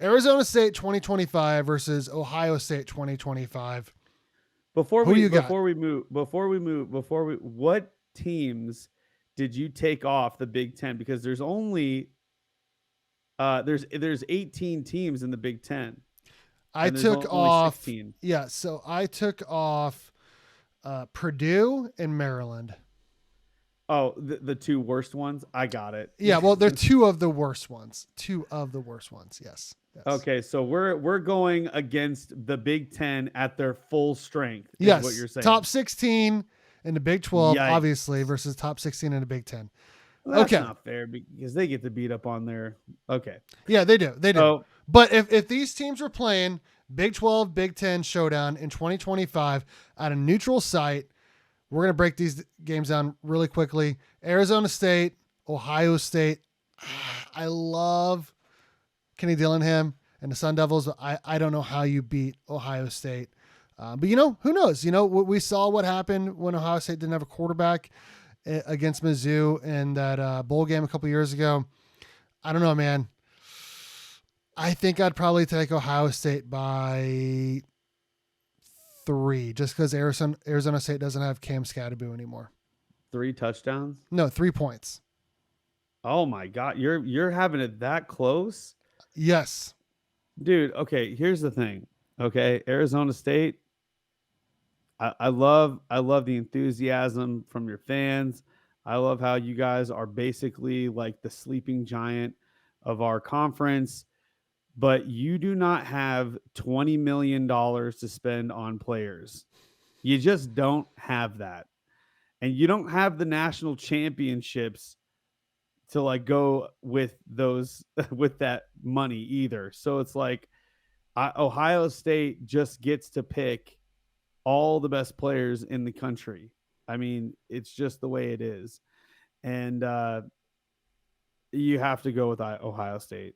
Arizona State 2025 versus Ohio State 2025. Before Who we you got? before we move what teams did you take off the Big Ten? Because there's only there's 18 teams in the Big Ten, I and there's took only off. 16. Yeah, so I took off Purdue and Maryland. Oh, the two worst ones. I got it. Yeah, well, they're two of the worst ones. Two of the worst ones. Yes. Yes. Okay, so we're going against the Big Ten at their full strength, is what Yes. you're saying. Top 16 in the Big 12, Yikes. obviously, versus top 16 in the Big 10. Well, that's Okay. not fair because they get to beat up on their. Okay. Yeah, they do. They do. So, But if these teams were playing Big 12, Big 10 showdown in 2025 at a neutral site, we're going to break these games down really quickly. Arizona State, Ohio State. I love Kenny Dillingham and the Sun Devils. I don't know how you beat Ohio State. But, who knows? We saw what happened when Ohio State didn't have a quarterback against Mizzou in that bowl game a couple years ago. I don't know, man. I think I'd probably take Ohio State by 3 just because Arizona State doesn't have Cam Scatterboo anymore. 3 touchdowns? No, 3 points. Oh my God. You're having it that close? Yes. Dude, okay, here's the thing. Okay, Arizona State. I love the enthusiasm from your fans. I love how you guys are basically like the sleeping giant of our conference, but you do not have $20 million to spend on players. You just don't have that. And you don't have the national championships to like go with those with that money either. So it's like Ohio State just gets to pick all the best players in the country. I mean, it's just the way it is. And you have to go with Ohio State.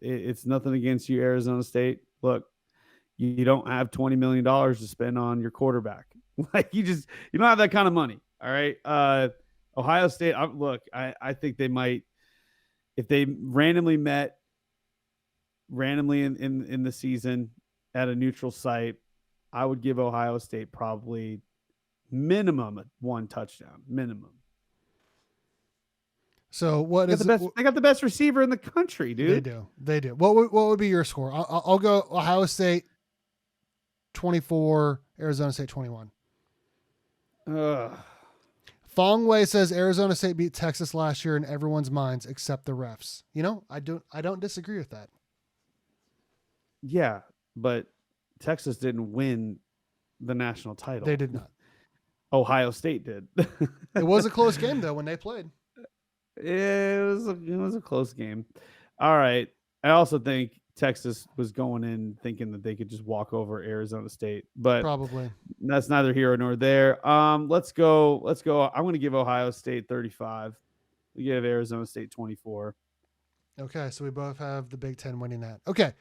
It's nothing against you, Arizona State. Look, you don't have $20 million to spend on your quarterback. Like you don't have that kind of money. All right. Ohio State, I think they might, if they randomly met in the season at a neutral site, I would give Ohio State probably minimum 1 touchdown, minimum. So what is they got the best receiver in the country, dude. They do. What would be your score? I'll go Ohio State 24, Arizona State 21. Fong Wei says Arizona State beat Texas last year in everyone's minds except the refs. I don't disagree with that. Yeah, but Texas didn't win the national title. They did not. Ohio State did. It was a close game though when they played. It was a close game. All right. I also think Texas was going in thinking that they could just walk over Arizona State, but probably that's neither here nor there. Let's go. I'm going to give Ohio State 35. We give Arizona State 24. Okay, so we both have the Big Ten winning that. Okay.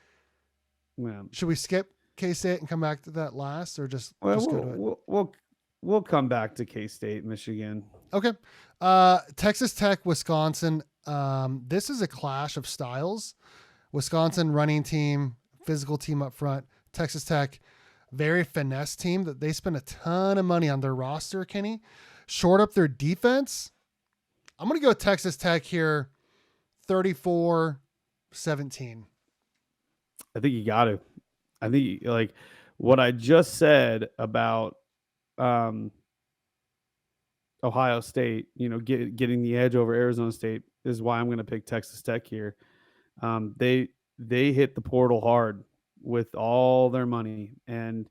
Yeah. Should we skip K-State and come back to that last, or just go to it? We'll come back to K-State, Michigan. Okay. Texas Tech, Wisconsin. This is a clash of styles. Wisconsin running team, physical team up front. Texas Tech, very finesse team that they spend a ton of money on their roster, Kenny. Short up their defense. I'm going to go Texas Tech here, 34-17. I think you got to. I think like what I just said about Ohio State, getting the edge over Arizona State is why I'm going to pick Texas Tech here. They hit the portal hard with all their money, and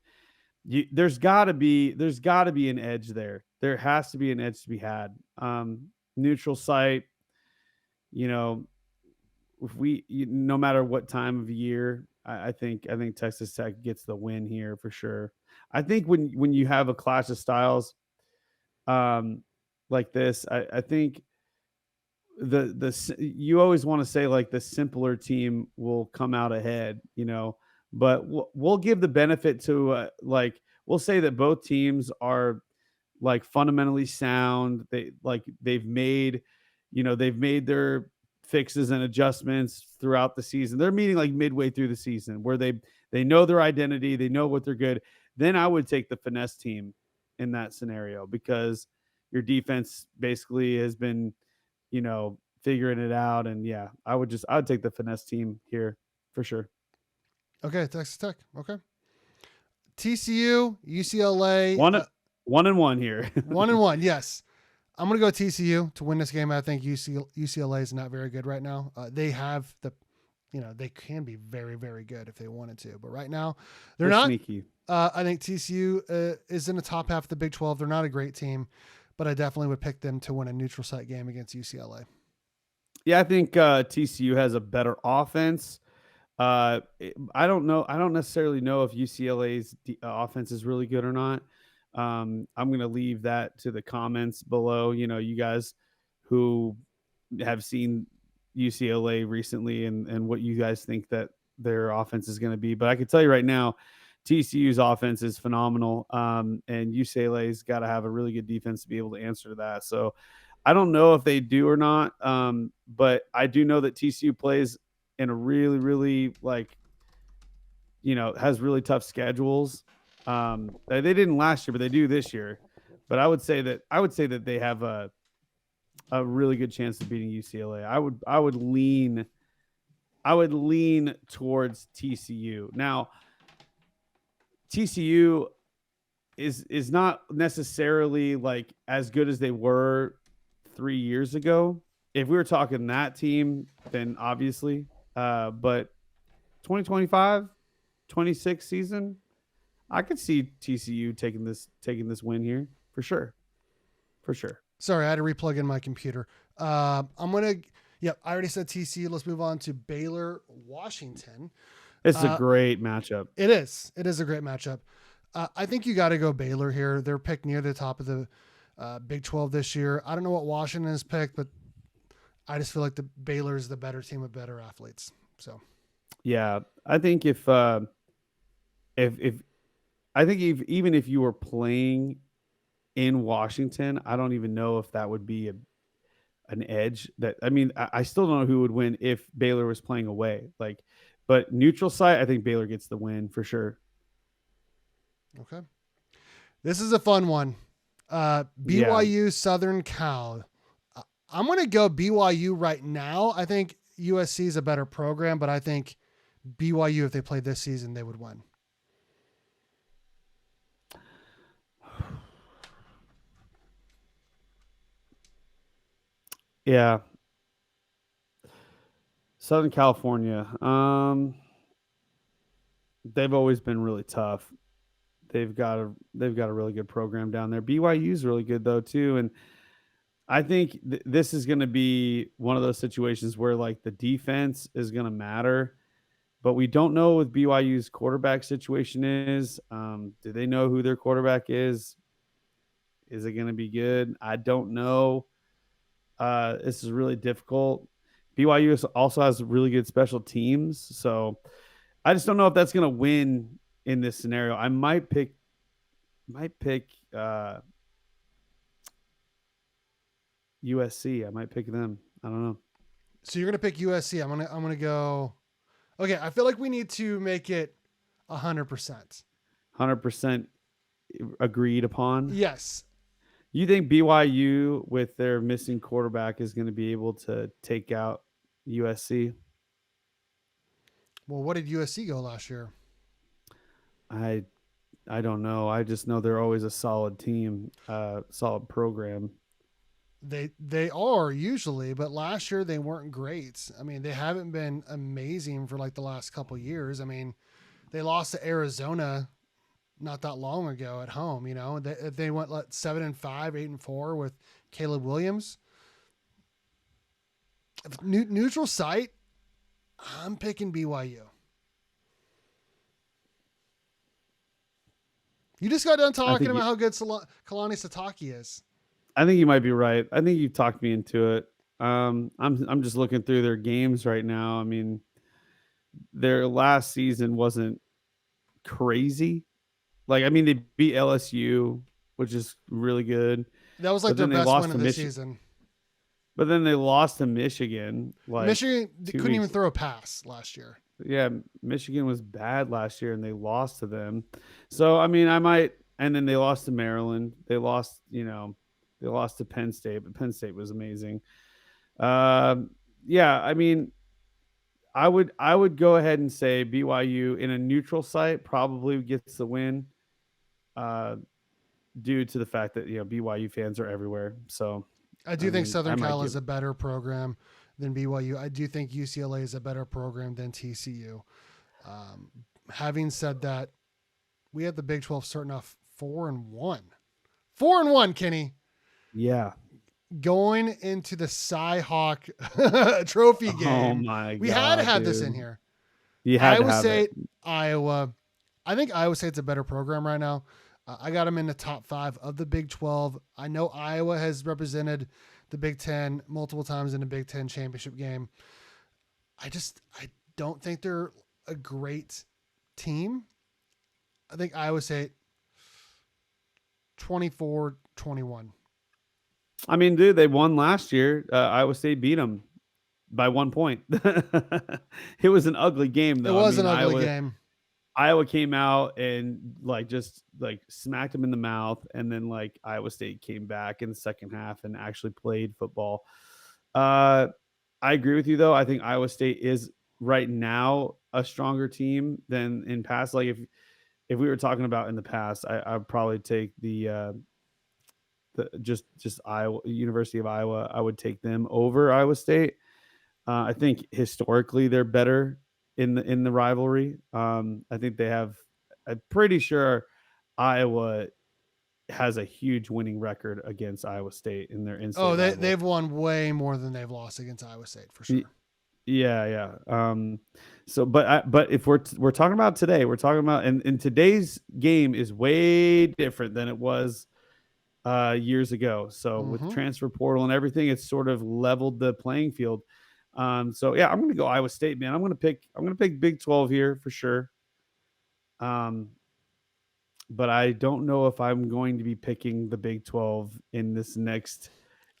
there's got to be an edge there. There has to be an edge to be had. Neutral site, if no matter what time of year, I think Texas Tech gets the win here for sure. I think when you have a clash of styles like this, I think you always want to say like the simpler team will come out ahead, but we'll give the benefit to we'll say that both teams are like fundamentally sound. They've made their fixes and adjustments throughout the season. They're meeting like midway through the season where they know their identity, they know what they're good. Then I would take the finesse team in that scenario because your defense basically has been, figuring it out. And yeah, I would take the finesse team here for sure. Okay, Texas Tech. Okay. TCU, UCLA, One 1-1 here. 1-1. Yes. I'm going to go TCU to win this game. I think UCLA is not very good right now. They have they can be very, very good if they wanted to. But right now, they're not. Sneaky. I think TCU is in the top half of the Big 12. They're not a great team, but I definitely would pick them to win a neutral site game against UCLA. Yeah, I think TCU has a better offense. I don't know. I don't necessarily know if UCLA's offense is really good or not. I'm going to leave that to the comments below. You guys who have seen UCLA recently and what you guys think that their offense is going to be. But I can tell you right now, TCU's offense is phenomenal. And UCLA's got to have a really good defense to be able to answer to that. So I don't know if they do or not. But I do know that TCU plays in a really, really has really tough schedules. They didn't last year, but they do this year. But I would say that they have a really good chance of beating UCLA. I would lean towards TCU. Now, TCU is not necessarily like as good as they were 3 years ago. If we were talking that team, then obviously, but 2025, 26 season, I could see TCU taking this win here for sure. For sure. Sorry, I had to replug in my computer. I already said TCU. Let's move on to Baylor, Washington. It's a great matchup. It is. It is a great matchup. I think you got to go Baylor here. They're picked near the top of the Big 12 this year. I don't know what Washington has picked, but I just feel like the Baylor is the better team with better athletes. So, yeah, I think if even if you were playing in Washington, I don't even know if that would be an edge. I still don't know who would win if Baylor was playing away. But neutral site, I think Baylor gets the win for sure. Okay, this is a fun one. BYU, Southern Cal. I'm going to go BYU right now. I think USC is a better program, but I think BYU, if they played this season, they would win. Yeah. Southern California. They've always been really tough. They've got a really good program down there. BYU's really good though too, and I think this is going to be one of those situations where the defense is going to matter, but we don't know what BYU's quarterback situation is. Do they know who their quarterback is? Is it going to be good? I don't know. This is really difficult. BYU also has really good special teams, so I just don't know if that's going to win in this scenario. I might pick USC. I might pick them. I don't know. So you're gonna pick USC. I'm gonna go. Okay, I feel like we need to make it 100%. 100% agreed upon. Yes. You think BYU with their missing quarterback is going to be able to take out USC? Well, what did USC go last year? I don't know. I just know they're always a solid team, solid program. They are usually, but last year they weren't great. I mean, they haven't been amazing for the last couple of years. I mean, they lost to Arizona not that long ago at home. They went 7-5, 8-4 with Caleb Williams. Neutral site, I'm picking BYU. You just got done talking about how good Kalani Sitake is. I think you might be right. I think you talked me into it. I'm just looking through their games right now. I mean, their last season wasn't crazy. They beat LSU, which is really good. That was their best win of the season. But then they lost to Michigan. Like Michigan two couldn't even weeks. throw a pass last year. Yeah, Michigan was bad last year, and they lost to them. So I mean, I might. And then they lost to Maryland. They lost. They lost to Penn State, but Penn State was amazing. Um, yeah, I mean, I would go ahead and say BYU in a neutral site probably gets the win, uh, due to the fact that BYU fans are everywhere. So I I do think mean, I Southern might Cal give is a better program than BYU. I do think UCLA is a better program than TCU. Um, Having said that, we had the Big 12 starting off 4-1. 4-1, Kenny. yeah. Going into the Cy Hawk trophy Oh game. my We had to god, have this in dude! here. You had to Iowa have it. State, Iowa. I think Iowa State's a better program right now. I got them in the top 5 of the Big 12. I know Iowa has represented the Big 10 multiple times in the Big 10 championship game. I don't think they're a great team. I think Iowa State 24-21. I mean, dude, they won last year. Iowa State beat them by 1 point. It was an ugly game, It though. I was an mean, ugly Iowa game. Iowa came out and just smacked them in the mouth, and then Iowa State came back in the second half and actually played football. Uh, I agree with you though. I think Iowa State is right now a stronger team than in past. Like if we were talking about in the past, I'd probably take just Iowa University of Iowa. I would take them over Iowa State. I think historically they're better in the rivalry. I think they have. I'm pretty sure Iowa has a huge winning record against Iowa State in their Oh, in-state they've rival. won way more than they've lost against Iowa State for Y- sure. Yeah, yeah. So, but if we're talking about today, we're talking about and today's game is way different than it was years ago. So with Mm-hmm. transfer portal and everything, it's sort of leveled the playing field. So yeah, I'm going to go Iowa State, man. I'm going to pick Big 12 here for sure. Um, but I don't know if I'm going to be picking the Big 12 in this next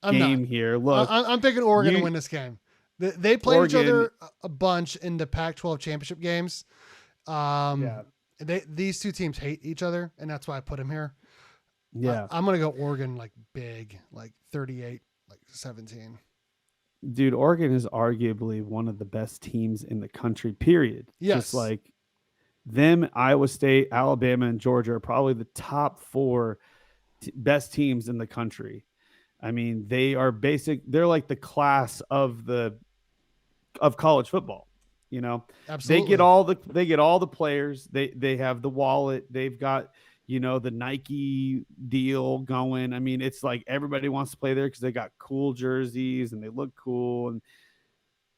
I'm not. game here. Look, I'm picking Oregon to you win this game. They played each Oregon, other a bunch in the Pac-12 championship games. yeah, These two teams hate each other, and that's why I put them here. yeah, I'm gonna go Oregon like big, like 38, like 17. dude. Oregon is arguably one of the best teams in the country. Period. Just Yes, like them, Iowa State, Alabama, and Georgia are probably the top 4 best teams in the country. I mean, they are basic. They're like the class of college football. You know, absolutely. they get all the players. They have the wallet. They've got the Nike deal going. I mean, it's like everybody wants to play there because they got cool jerseys and they look cool.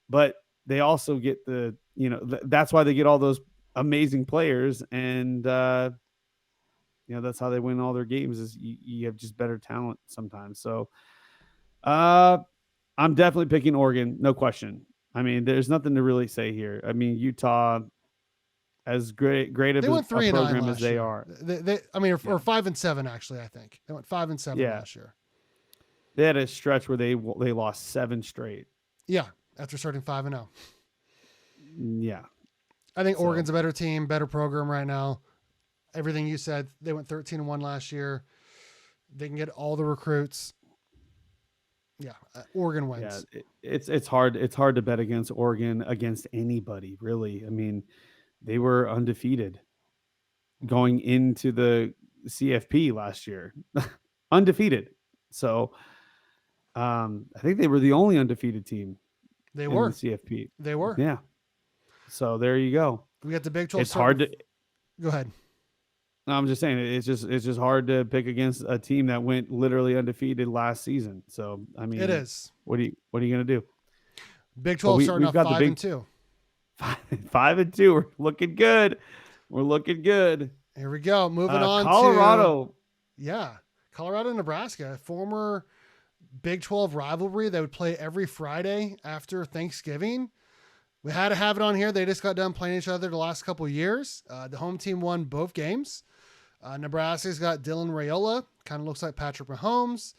But they also get that's why they get all those amazing players, and that's how they win all their games. Is you have just better talent sometimes. So, uh, I'm definitely picking Oregon, no question. I mean, there's nothing to really say here. I mean, Utah, as great They of went a 3-9 program as last they year. are, I mean, or yeah, 5-7 actually. I think they went 5-7 yeah, last year. they had a stretch where they lost 7 straight. Yeah, after starting 5-0. Yeah, I think so Oregon's a better team, better program right now. Everything you said, they went 13-1 last year. They can get all the recruits. Yeah, Oregon yeah, wins. it's hard to bet against Oregon against anybody really. I mean, they were undefeated going into the CFP last year, undefeated. So I think they were the only undefeated team They in the were. CFP. They were. Yeah. So there you go. We got the Big 12 It's hard starting. to. Go ahead. No, I'm just saying it's just hard to pick against a team that went literally undefeated last season. So I It mean, is. what are you gonna do? Big But 12 starting we've off got the five big and two. 5-2. We're looking good. We're looking good. Here we go. Moving on to Colorado. Colorado, Nebraska, former Big 12 rivalry. They would play every Friday after Thanksgiving. We had to have it on here. They just got done playing each other the last couple of years. The home team won both games. Nebraska's got Dylan Raiola. Kind of looks like Patrick Mahomes.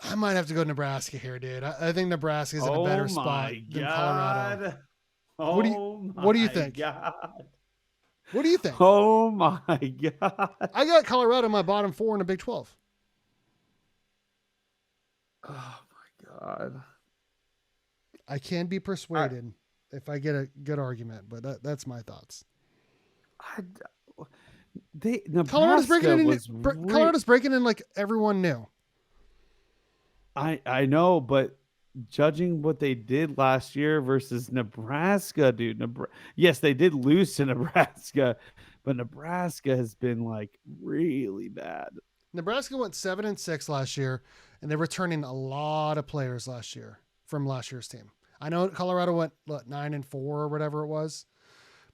I might have to go Nebraska here, dude. I think Nebraska's in a Oh better spot my than Colorado. God. What do you Oh What do you my think? God. What do you think? Oh my God. I got Colorado in my bottom four in the Big 12. Oh my God. I can be I, persuaded if I get a good argument, but that's my thoughts. I, they Colorado's breaking Nebraska it in. was Colorado's breaking in like everyone knew. I know, but judging what they did last year versus Nebraska, dude. Yes, they did lose to Nebraska, but Nebraska has been like really bad. Nebraska went 7-6 last year, and they're returning a lot of players last year from last year's team. I know Colorado went 9-4 or whatever it was,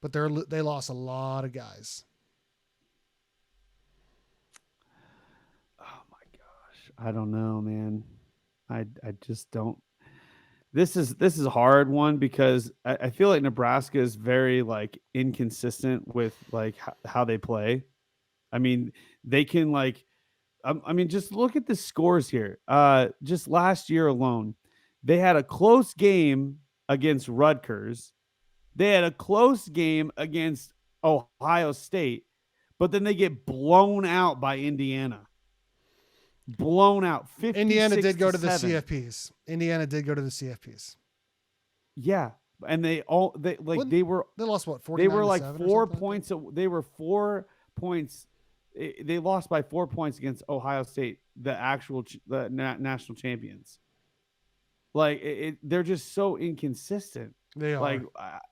but they lost a lot of guys. Oh my gosh. I don't know, man. I just don't. This is a hard one because I feel like Nebraska is very like inconsistent with like how they play. I mean, they can like I mean, just look at the scores here. Just last year alone, they had a close game against Rutgers. They had a close game against Ohio State, but then they get blown out by Indiana. Blown out Indiana 56 did to go to the 7. CFPs. Indiana did go to the CFPs. Yeah. And They lost what, they 49 were to like 7 or 4 something like points they were 4 points they lost by 4 points against Ohio State, the actual national champions. Like they're just so inconsistent. that? They Like are.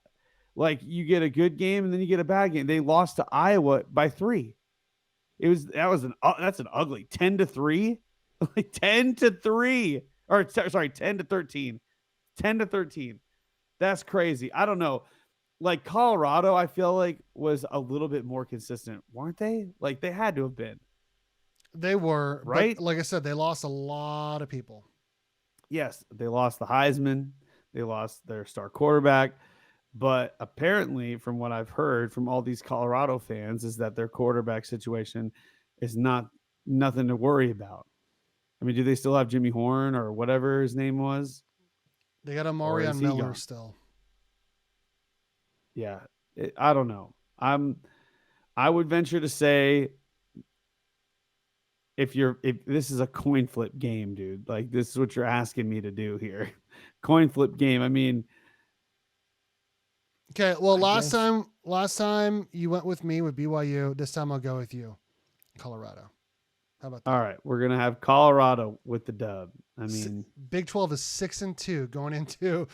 like you get a good game and then you get a bad game. They lost to Iowa by 3. That's an ugly 10-3, like 10-3, or sorry 10-13, 10-13. That's crazy. I don't know. Like Colorado, I feel like was a little bit more consistent, weren't they? Like they had to have been, They were, but right? like I said, they lost a lot of people. Yes, they lost the Heisman, they lost their star quarterback, but apparently, from what I've heard from all these Colorado fans, is that their quarterback situation is nothing to worry about. I mean, do they still have Jimmy Horn or whatever his name was, They got or is Amarion he Miller gone? still. Yeah, I don't know. I would venture to say if this is a coin flip game, dude, like this is what you're asking me to do here. Coin flip game. I mean, Okay, well, I guess last time you went with me with BYU. This time I'll go with you, Colorado. How about all that? right, we're gonna have Colorado with the dub. I mean, Big 12 is 6-2 going into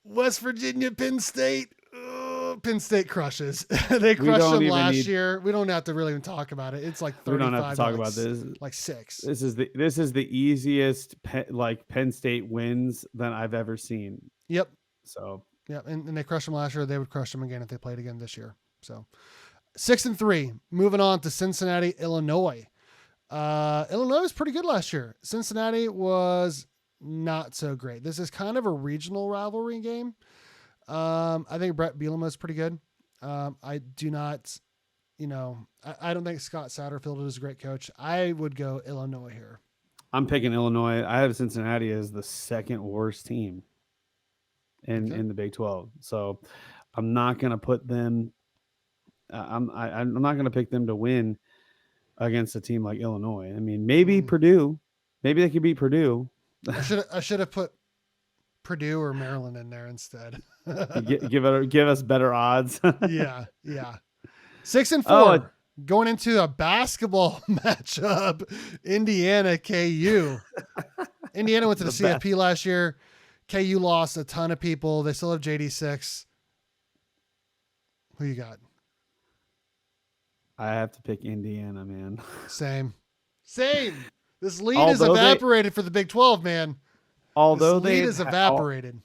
West Virginia, Penn State. Penn State crushes. They we crushed don't them even last need year. We don't have to really even talk about it. It's like we don't have to 35 to talk about this. like 6. This is the easiest like Penn State wins that I've ever seen. Yep. So Yep. And they crushed them last year. They would crush them again if they played again this year. So 6-3. Moving on to Cincinnati, Illinois. Illinois was pretty good last year. Cincinnati was not so great. This is kind of a regional rivalry game. I think Brett Bielema is pretty good. I do not, I don't think Scott Satterfield is a great coach. I would go Illinois here. I'm picking Illinois. I have Cincinnati as the second worst team in the Big 12. So I'm not going to put them. I'm not going to pick them to win against a team like Illinois. I mean, maybe Purdue. Maybe they could beat Purdue. I should have put Purdue or Maryland in there instead. give us better odds. Yeah. 6-4. Oh, Going into a basketball matchup, Indiana KU. Indiana went to the CFP last year. KU lost a ton of people. They still have JD6. Who you got? I have to pick Indiana, man. Same. This lead is evaporated for the Big 12, man. Although this lead is evaporated.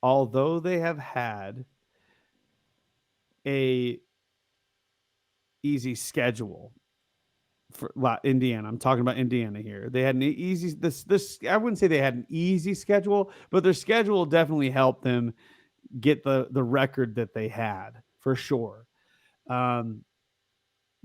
Although they have had a easy schedule for Indiana. I'm talking about Indiana here. They had an easy this I wouldn't say they had an easy schedule, but their schedule definitely helped them get the record that they had for sure.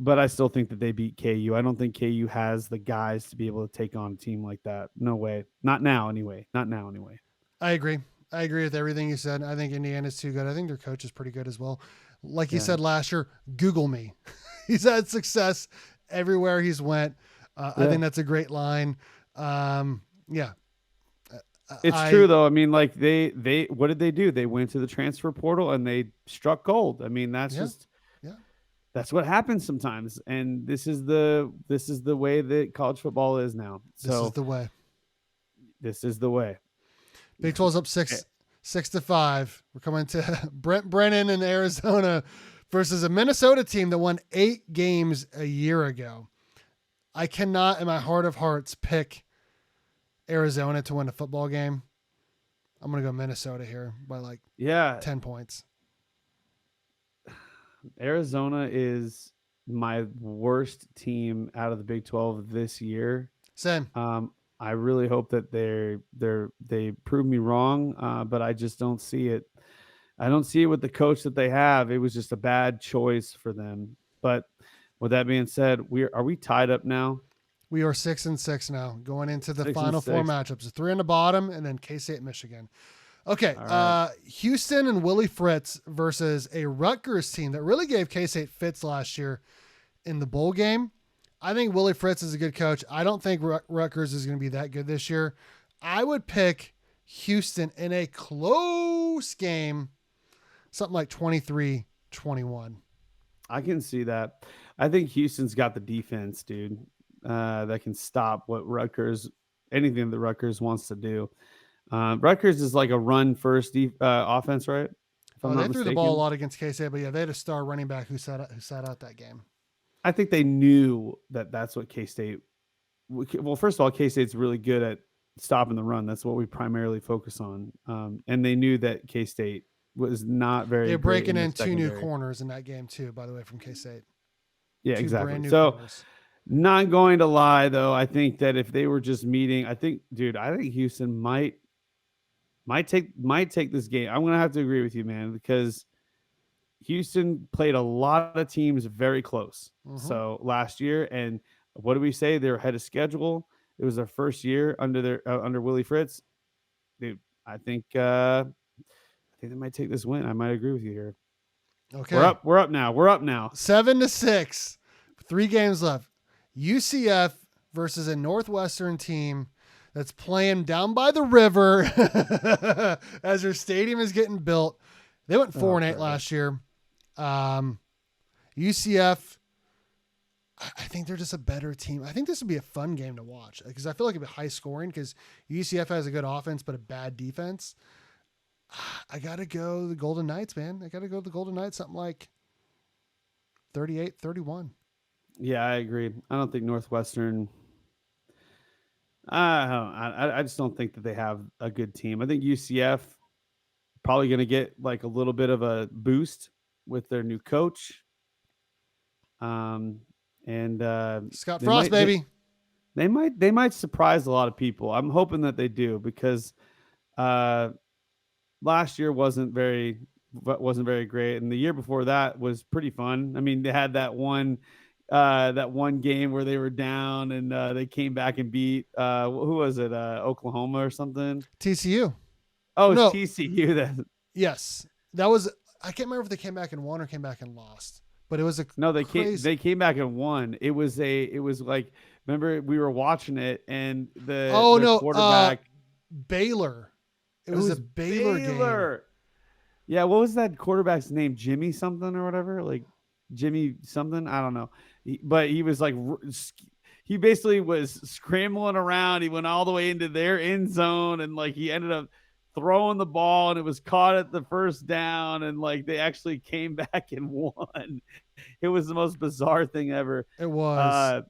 but I still think that they beat KU. I don't think KU has the guys to be able to take on a team like that. No way. Not now, anyway. Not now, anyway. I agree. I agree with everything you said. I think Indiana's too good. I think their coach is pretty good as well. Like you Yeah. said last year, Google me. He's had success everywhere he's went. I Yeah. think that's a great line. Yeah. It's true though. I mean, like they what did they do? They went to the transfer portal and they struck gold. I mean, that's Yeah. just Yeah. that's what happens sometimes. And this is the way that college football is now. This is So the way. this is the way. Big 12's up 6-5. We're coming to Brent Brennan in Arizona versus a Minnesota team that won 8 games a year ago. I cannot, in my heart of hearts, pick Arizona to win a football game. I'm going to go Minnesota here by like 10 points. Arizona is my worst team out of the Big 12 this year. Same. I really hope that they prove me wrong, but I just don't see it. I don't see it with the coach that they have. It was just a bad choice for them. But with that being said, are we tied up now? We are 6-6 now, going into the 6-6. final 4 matchups. 3 on the bottom, and then K-State, Michigan. Okay, right. Houston and Willie Fritz versus a Rutgers team that really gave K-State fits last year in the bowl game. I think Willie Fritz is a good coach. I don't think Rutgers is going to be that good this year. I would pick Houston in a close game, something like 23-21. I can see that. I think Houston's got the defense, dude, that can stop anything that Rutgers wants to do. Rutgers is like a run-first offense, right? If I'm not They threw mistaken. the ball a lot against K-State, but yeah, they had a star running back who sat out that game. I think they knew that that's what K-State. Well, first of all, K-State's really good at stopping the run. That's what we primarily focus on. And they knew that K-State was not very. They're breaking in 2 secondary. new corners in that game too, by the way, from K-State. Yeah, 2 exactly. brand new So, corners. not going to lie though, I think that if they were just meeting, I think Houston might take this game. I'm gonna have to agree with you, man, because Houston played a lot of teams very close. So last year, and what do we say? They're ahead of schedule. It was their first year under Willie Fritz. Dude, I think they might take this win. I might agree with you here. Okay, we're up now. 7-6. 3 games left. UCF versus a Northwestern team that's playing down by the river as their stadium is getting built. They went 4-8 last year. UCF, I think they're just a better team. I think this would be a fun game to watch because I feel like it'd be high scoring because UCF has a good offense but a bad defense. I got to go the Golden Knights, man. I got to go the Golden Knights, something like 38-31. Yeah, I agree. I don't think Northwestern. I just don't think that they have a good team. I think UCF probably going to get like a little bit of a boost with their new coach. And Scott Frost, baby. They might surprise a lot of people. I'm hoping that they do because last year wasn't very great, and the year before that was pretty fun. I mean, they had that one game where they were down and they came back and beat who was it? Oklahoma or something? TCU. Oh, no. It's TCU. That yes, that was. I can't remember if they came back and won or came back and lost. But it was they came back and won. It was like, remember we were watching it and the quarterback Baylor. It was a Baylor game. Yeah, what was that quarterback's name? Jimmy something or whatever, like Jimmy something. I don't know, but he was like he basically was scrambling around. He went all the way into their end zone and like he ended up throwing the ball and it was caught at the first down and like they actually came back and won. It was the most bizarre thing ever. It was.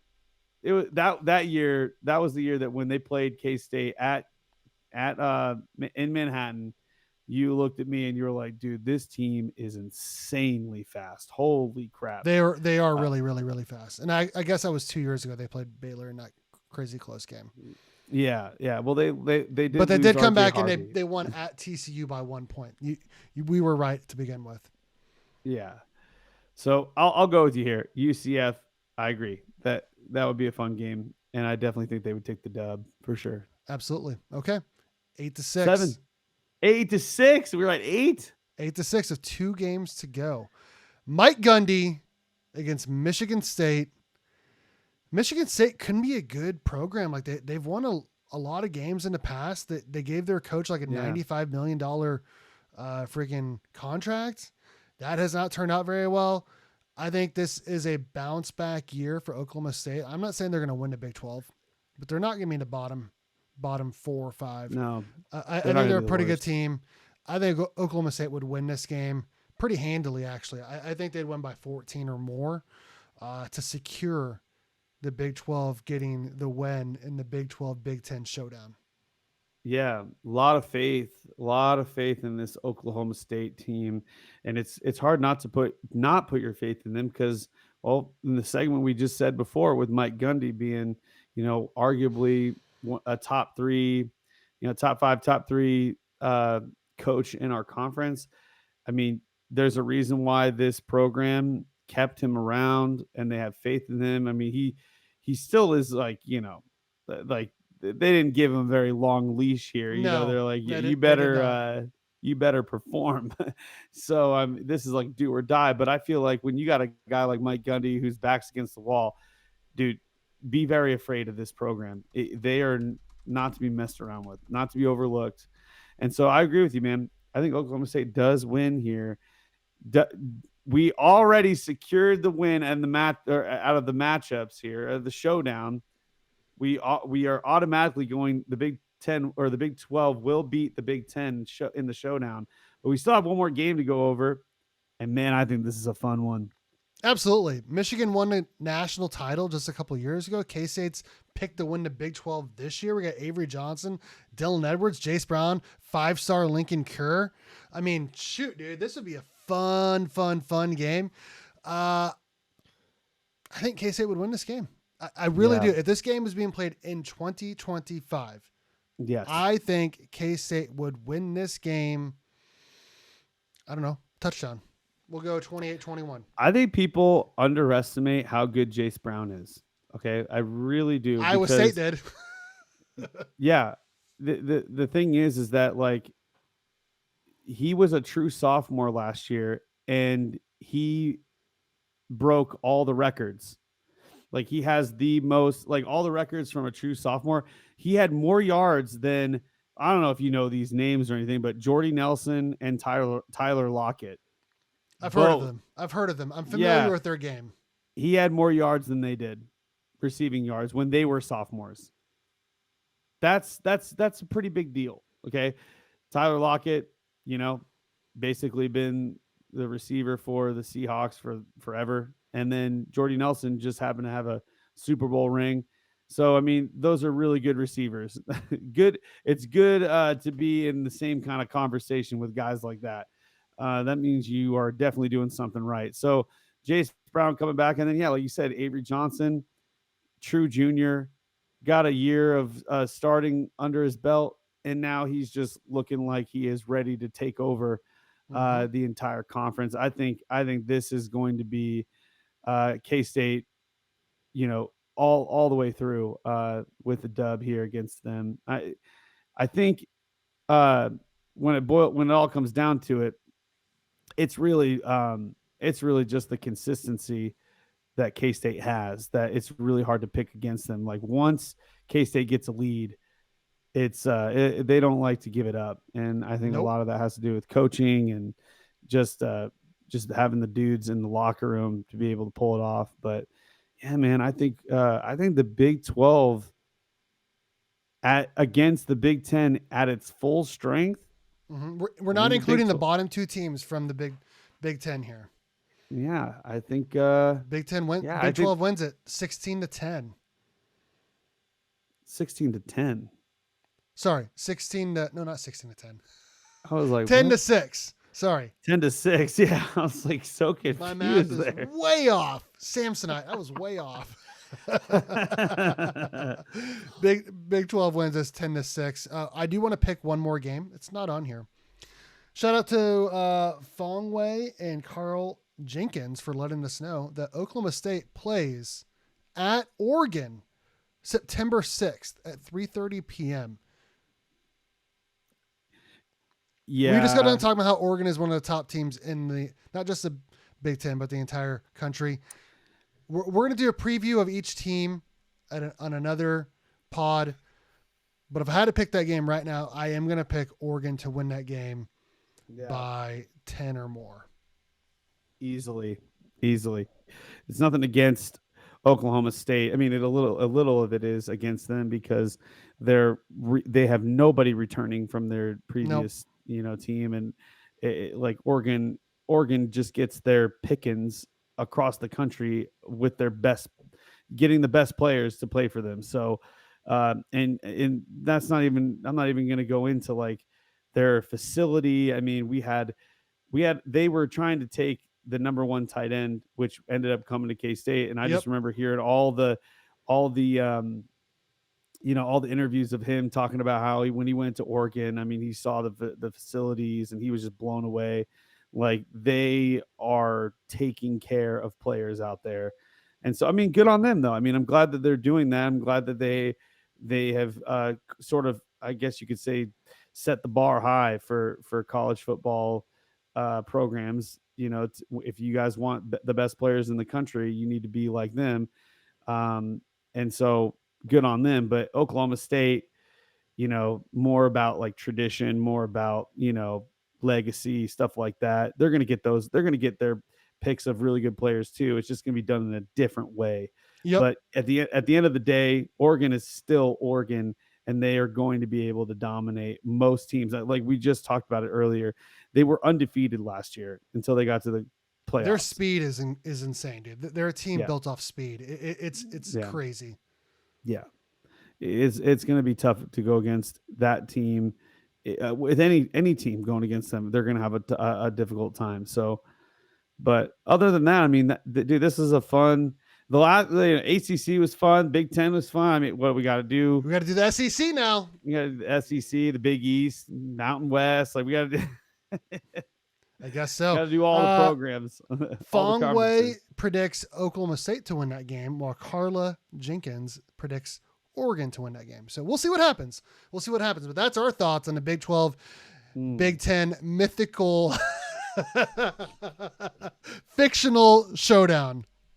It was that year. That was the year that when they played K-State in Manhattan, you looked at me and you were like, dude, this team is insanely fast. Holy crap. They are really, really, really fast. And I guess that was 2 years ago. They played Baylor in that crazy close game. Yeah. Well, they did, but they did come back and they won at TCU by 1 point. We were right to begin with. Yeah. So I'll go with you here. UCF. I agree that would be a fun game, and I definitely think they would take the dub for sure. Absolutely. Okay. 8-6. 7, 8-6. We're at 8. 8-6 with 2 games to go. Mike Gundy against Michigan State. Michigan State couldn't be a good program. Like they've won a lot of games in the past. They gave their coach like a $95 million freaking contract. That has not turned out very well. I think this is a bounce back year for Oklahoma State. I'm not saying they're going to win the Big 12, but they're not going to be in the bottom 4 or 5. No, I think they're a pretty good team. I think Oklahoma State would win this game pretty handily, actually. I think they'd win by 14 or more to secure the Big 12 getting the win in the Big 12 Big 10 showdown. Yeah, a lot of faith in this Oklahoma State team, and it's hard not to put your faith in them because, well, in the segment we just said before with Mike Gundy being, arguably a top 3, top 5, top 3 coach in our conference. I mean, there's a reason why this program kept him around, and they have faith in him. I mean, he still is like they didn't give him a very long leash here. No, they're like, you better perform. So this is like do or die. But I feel like when you got a guy like Mike Gundy whose back's against the wall, dude, be very afraid of this program. They are not to be messed around with, not to be overlooked. And so I agree with you, man. I think Oklahoma State does win here. We already secured the win and the match out of the matchups here, the showdown. We are automatically going. The Big 10 or the Big 12 will beat the Big 10 in the showdown, but we still have one more game to go over. And man, I think this is a fun one. Absolutely. Michigan won the national title just a couple of years ago. K-State's picked to win the Big 12 this year. We got Avery Johnson, Dylan Edwards, Jace Brown, 5-star Lincoln Kerr. I mean, shoot, dude, this would be a fun game. I think K-State would win this game. I really do. If this game is being played in 2025, yes, I think K-State would win this game. I don't know, touchdown. We'll go 28-21. I think people underestimate how good Jace Brown is. Okay, I really do. Iowa State did. Yeah, the thing is that like he was a true sophomore last year, and he broke all the records. Like he has the most, like all the records from a true sophomore. He had more yards than, I don't know if you know these names or anything, but Jordy Nelson and Tyler Lockett. I've heard of them. I'm familiar with their game. He had more yards than they did, receiving yards, when they were sophomores. That's a pretty big deal. Okay. Tyler Lockett, basically been the receiver for the Seahawks for forever. And then Jordy Nelson just happened to have a Super Bowl ring. So, I mean, those are really good receivers. It's good to be in the same kind of conversation with guys like that. That means you are definitely doing something right. So, Jace Brown coming back. And then, like you said, Avery Johnson, true junior, got a year of starting under his belt. And now he's just looking like he is ready to take over the entire conference. I think this is going to be K-State, all the way through with the dub here against them. I think when it all comes down to it, it's really just the consistency that K-State has, that it's really hard to pick against them. Like once K-State gets a lead, it's they don't like to give it up, and I think a lot of that has to do with coaching and just having the dudes in the locker room to be able to pull it off. But yeah, man, I think the Big 12 against the Big 10 at its full strength. Mm-hmm. We're not including the bottom 2 teams from the Big 10 here. Yeah, I think Big 10 wins. Yeah, Big 12 wins it 16-10. 16-10. Sorry, 16-10. I was like 10-6. Sorry. 10-6. Yeah, I was like so confused. My math is way off. Samsonite. I was way off. Big 12 wins us 10-6. I do want to pick one more game. It's not on here. Shout out to Fong Wei and Carl Jenkins for letting us know that Oklahoma State plays at Oregon September 6th at 3:30 p.m. We just got done Yeah. talking about how Oregon is one of the top teams in the, not just the Big Ten, but the entire country. We're going to do a preview of each team on another pod. But if I had to pick that game right now, I am going to pick Oregon to win that game by 10 or more. Easily. It's nothing against Oklahoma State. I mean, a little of it is against them because they have nobody returning from their previous team, and like Oregon just gets their pickings across the country with their getting the best players to play for them. So, and that's not even, I'm not even going to go into like their facility. I mean, they were trying to take the number one tight end, which ended up coming to K-State. And I just remember hearing all the interviews of him talking about how when he went to Oregon, I mean, he saw the facilities and he was just blown away. Like, they are taking care of players out there. And so, I mean, good on them though. I mean, I'm glad that they're doing that. I'm glad that they have sort of, I guess you could say, set the bar high for college football programs. If you guys want the best players in the country, you need to be like them. And so good on them. But Oklahoma State, more about like tradition, more about, legacy, stuff like that. They're going to get their picks of really good players too. It's just going to be done in a different way. But at the end of the day, Oregon is still Oregon, and they are going to be able to dominate most teams. Like we just talked about it earlier, they were undefeated last year until they got to the playoffs. Their speed is insane, dude. They're a team built off speed. It's crazy. Yeah, it's going to be tough to go against that team. With any team going against them, they're going to have a difficult time. So, but other than that, I mean, dude, this is a fun. The ACC was fun. Big Ten was fun. I mean, what we got to do? We got to do the SEC now. We got the SEC, the Big East, Mountain West. Like, we got to do. I guess so. Got to do all the programs. Fong Wei predicts Oklahoma State to win that game, while Carla Jenkins predicts Oregon to win that game. So we'll see what happens. But that's our thoughts on the Big 12, Big 10 mythical fictional showdown.